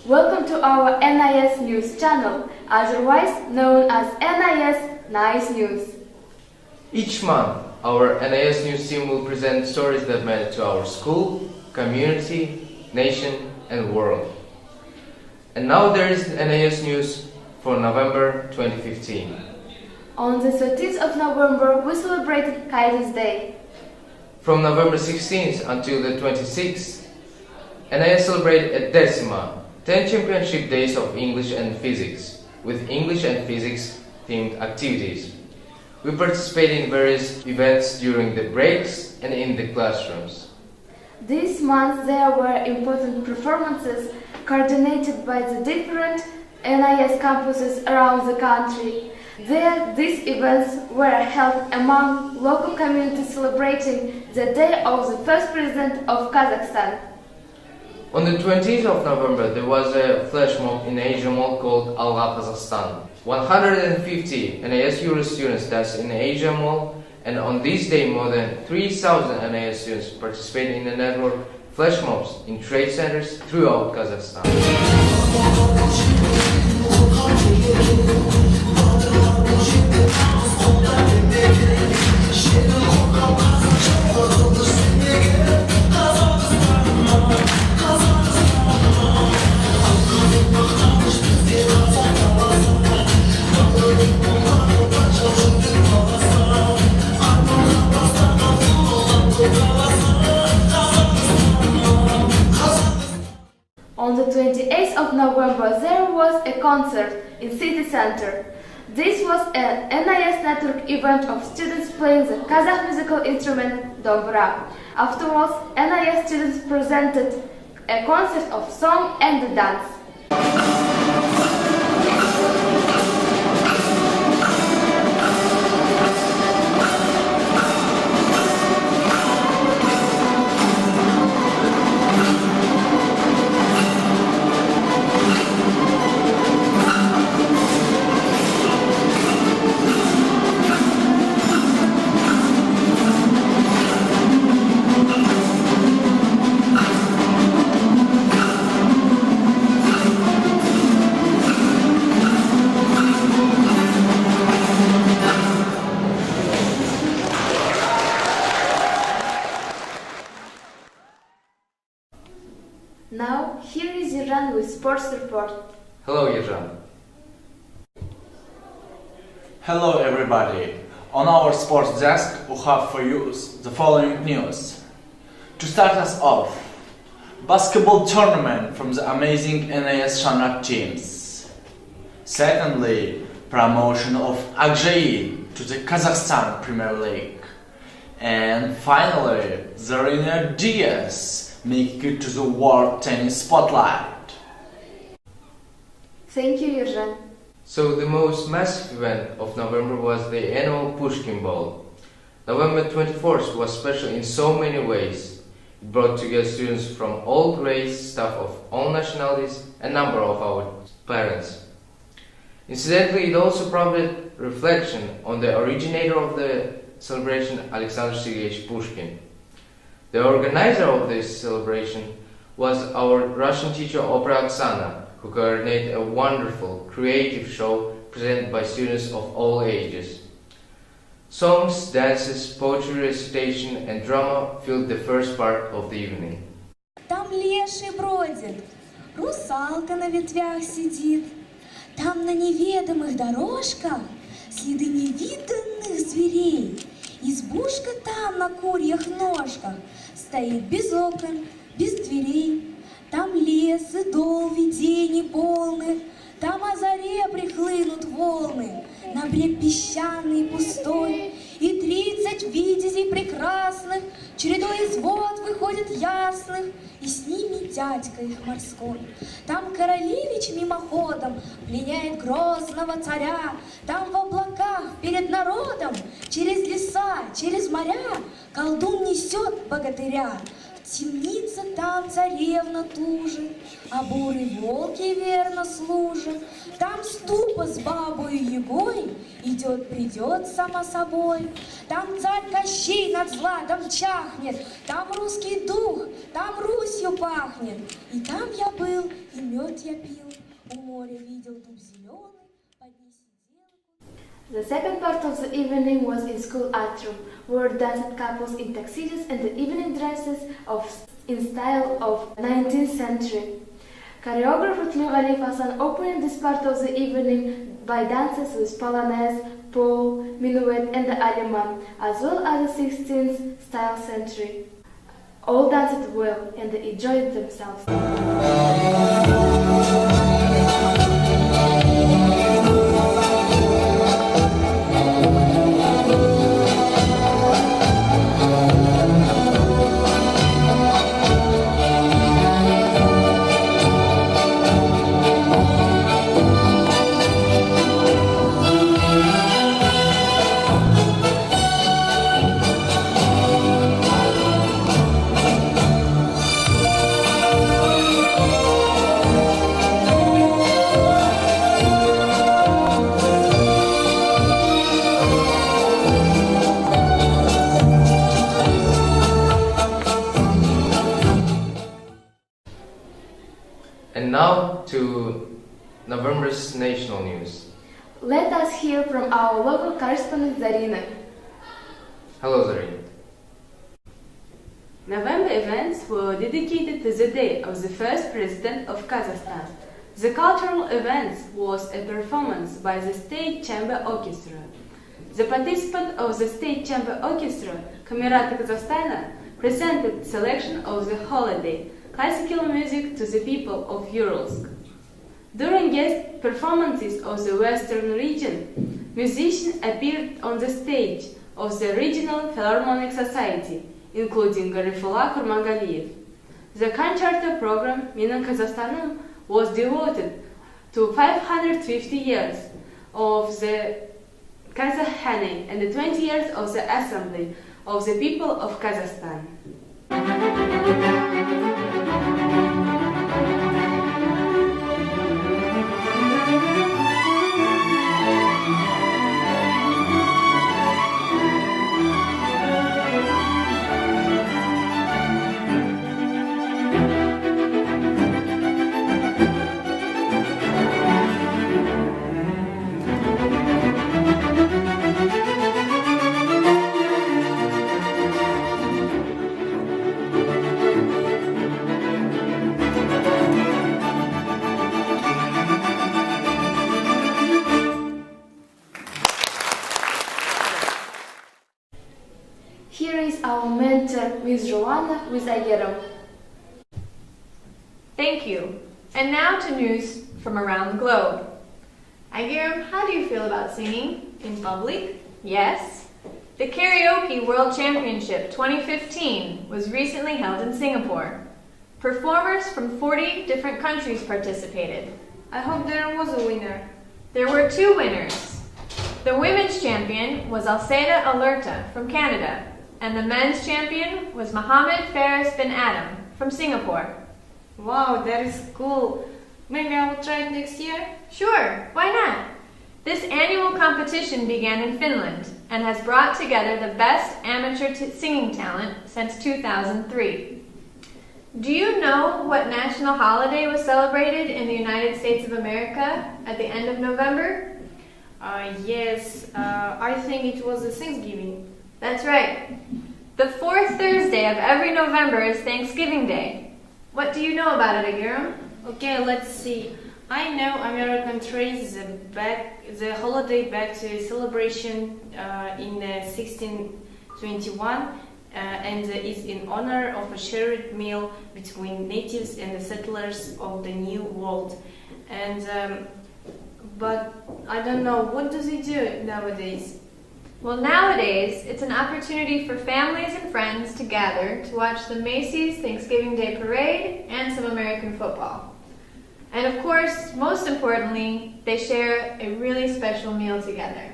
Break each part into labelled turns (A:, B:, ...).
A: Welcome to our NIS News channel, otherwise known as NIS Nice News.
B: Each month, our NIS News team will present stories that matter to our school, community, nation and world. And now there is NIS News for November 2015.
A: On the 13th of November, we celebrated Kindness Day.
B: From November 16th until the 26th, NIS celebrated at Decima 10 championship days of English and Physics, with English and Physics themed activities. We participated in various events during the breaks and in the classrooms.
A: This month there were important performances coordinated by the different NIS campuses around the country. These events were held among local communities celebrating the day of the first president of Kazakhstan.
B: On the 20th of November, there was a flash mob in Asia Mall called Alga Kazakhstan. 150 NIS Euro students danced in Asia Mall, and on this day more than 3,000 NIS students participated in a network flash mobs in trade centers throughout Kazakhstan.
A: On the 28th of November, there was a concert in city center. This was an NIS network event of students playing the Kazakh musical instrument Dobra. Afterwards, NIS students presented a concert of song and dance. Now, here is Uralsk with Sports Report.
B: Hello, Yerjan.
C: Hello everybody! On our sports desk we have for you the following news. To start us off, basketball tournament from the amazing NIS Shanrak teams. Secondly, promotion of Akjayi to the Kazakhstan Premier League. And finally, the winner Diaz making it to the World Tennis Spotlight.
A: Thank you, Uralsk.
B: So the most massive event of November was the annual Pushkin Ball. November 24th was special in so many ways. It brought together students from all grades, staff of all nationalities, and a number of our parents. Incidentally, it also prompted reflection on the originator of the celebration, Alexander Sergeyevich Pushkin. The organizer of this celebration was our Russian teacher Opera Oksana, who coordinated a wonderful, creative show presented by students of all ages. Songs, dances, poetry recitation and drama filled the first part of the evening.
D: Там леший бродит, русалка на ветвях сидит, там на неведомых дорожках следы невиданных зверей. Избушка там на курьих ножках стоит без окон, без дверей. Там лес и дол видений полных, там о заре прихлынут волны, на брег песчаный пустой, и 30 витязей прекрасных, чередой из вод выходят ясных, и с ними дядька их морской. Там королевич мимоходом пленяет грозного царя, там в облаках перед народом, через леса, через моря, колдун несет богатыря. Темница там царевна тужит, а буры волки верно служат. Там ступа с бабой Егой идет-придет само собой. Там царь Кощей над златом чахнет, там русский дух, там Русью пахнет. И там я был, и мед я пил, у моря видел дуб зеленый, под ней сидел.
A: The second part of the evening was in school atrium, where danced couples in tuxedos and the evening dresses in style of 19th century. Choreographer Ali Hassan opened this part of the evening by dances with polonaise, pole, minuet and the aleman, as well as the 16th style century. All danced well and they enjoyed themselves.
B: And now to November's national news.
A: Let us hear from our local correspondent Zarina.
B: Hello, Zarina.
E: November events were dedicated to the day of the first president of Kazakhstan. The cultural events was a performance by the State Chamber Orchestra. The participant of the State Chamber Orchestra, Kamerata Kazakhstana, presented selection of the holiday classical music to the people of Uralsk. During guest performances of the Western region, musicians appeared on the stage of the Regional Philharmonic Society, including Garifullah Kurmangaliyev. The concerto program Mina Kazakhstanım was devoted to 550 years of the Kazakh and the 20 years of the Assembly of the People of Kazakhstan.
A: Here is our mentor, Ms. Joanna with Ayeram.
F: Thank you. And now to news from around the globe. Agiram, how do you feel about singing in public? Yes. The Karaoke World Championship 2015 was recently held in Singapore. Performers from 40 different countries participated.
G: I hope there was a winner.
F: There were 2 winners. The women's champion was Alceda Alerta from Canada, and the men's champion was Mohammed Faris bin Adam from Singapore.
G: Wow, that is cool. Maybe I will try it next year?
F: Sure, why not? This annual competition began in Finland and has brought together the best amateur singing talent since 2003. Do you know what national holiday was celebrated in the United States of America at the end of November?
G: Yes, I think it was the Thanksgiving.
F: That's right. The 4th Thursday of every November is Thanksgiving Day. What do you know about it, Agiram?
G: Okay, let's see. I know American traces the holiday back to celebration in 1621 and is in honor of a shared meal between natives and the settlers of the New World. And but I don't know, what do they do nowadays?
F: Well, nowadays, it's an opportunity for families and friends to gather to watch the Macy's Thanksgiving Day Parade and some American football. And of course, most importantly, they share a really special meal together.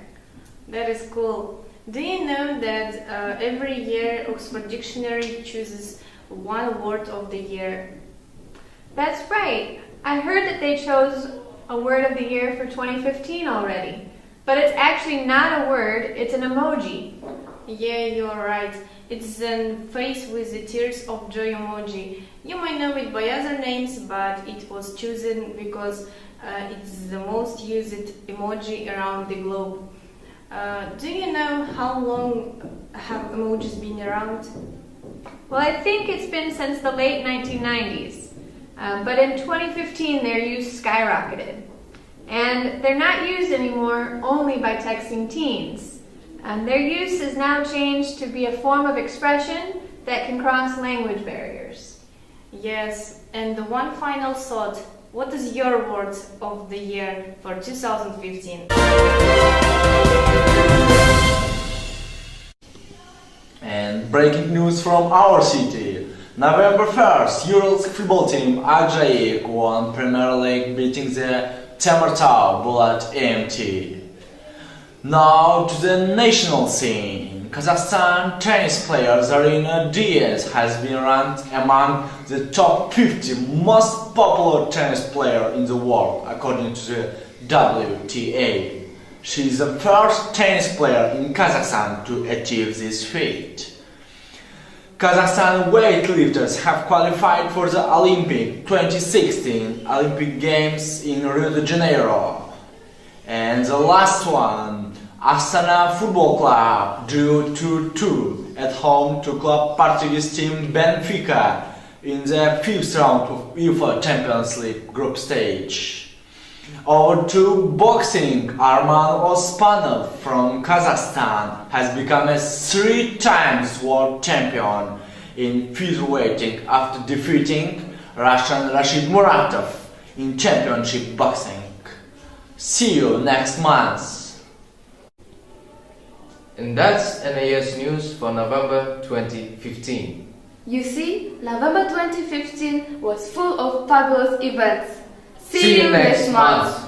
G: That is cool. Do you know that every year Oxford Dictionary chooses one word of the year?
F: That's right. I heard that they chose a word of the year for 2015 already. But it's actually not a word, it's an emoji.
G: Yeah, you're right. It's a face with the tears of joy emoji. You might know it by other names, but it was chosen because it's the most used emoji around the globe. Do you know how long have emojis been around?
F: Well, I think it's been since the late 1990s. But in 2015, their use skyrocketed. And they're not used anymore only by texting teens. Their use is now changed to be a form of expression that can cross language barriers.
G: Yes, and the one final thought. What is your word of the year for 2015?
C: And breaking news from our city. November 1st, Uralsk football team г.Уральск won Premier League, beating the Temirtau Bulat AMT. Now to the national scene. Kazakhstan tennis player Zarina Diaz has been ranked among the top 50 most popular tennis players in the world, according to the WTA. She is the first tennis player in Kazakhstan to achieve this feat. Kazakhstan weightlifters have qualified for the Olympic 2016 Olympic Games in Rio de Janeiro. And the last one, Astana Football Club drew 2-2 at home to club Portuguese team Benfica in the 5th round of UEFA Champions League group stage. Over to boxing, Arman Osmanov from Kazakhstan has become a 3 times world champion in featherweighting after defeating Russian Rashid Muratov in championship boxing. See you next month.
B: And that's NIS news for November 2015.
A: You see, November 2015 was full of fabulous events.
B: See you next month.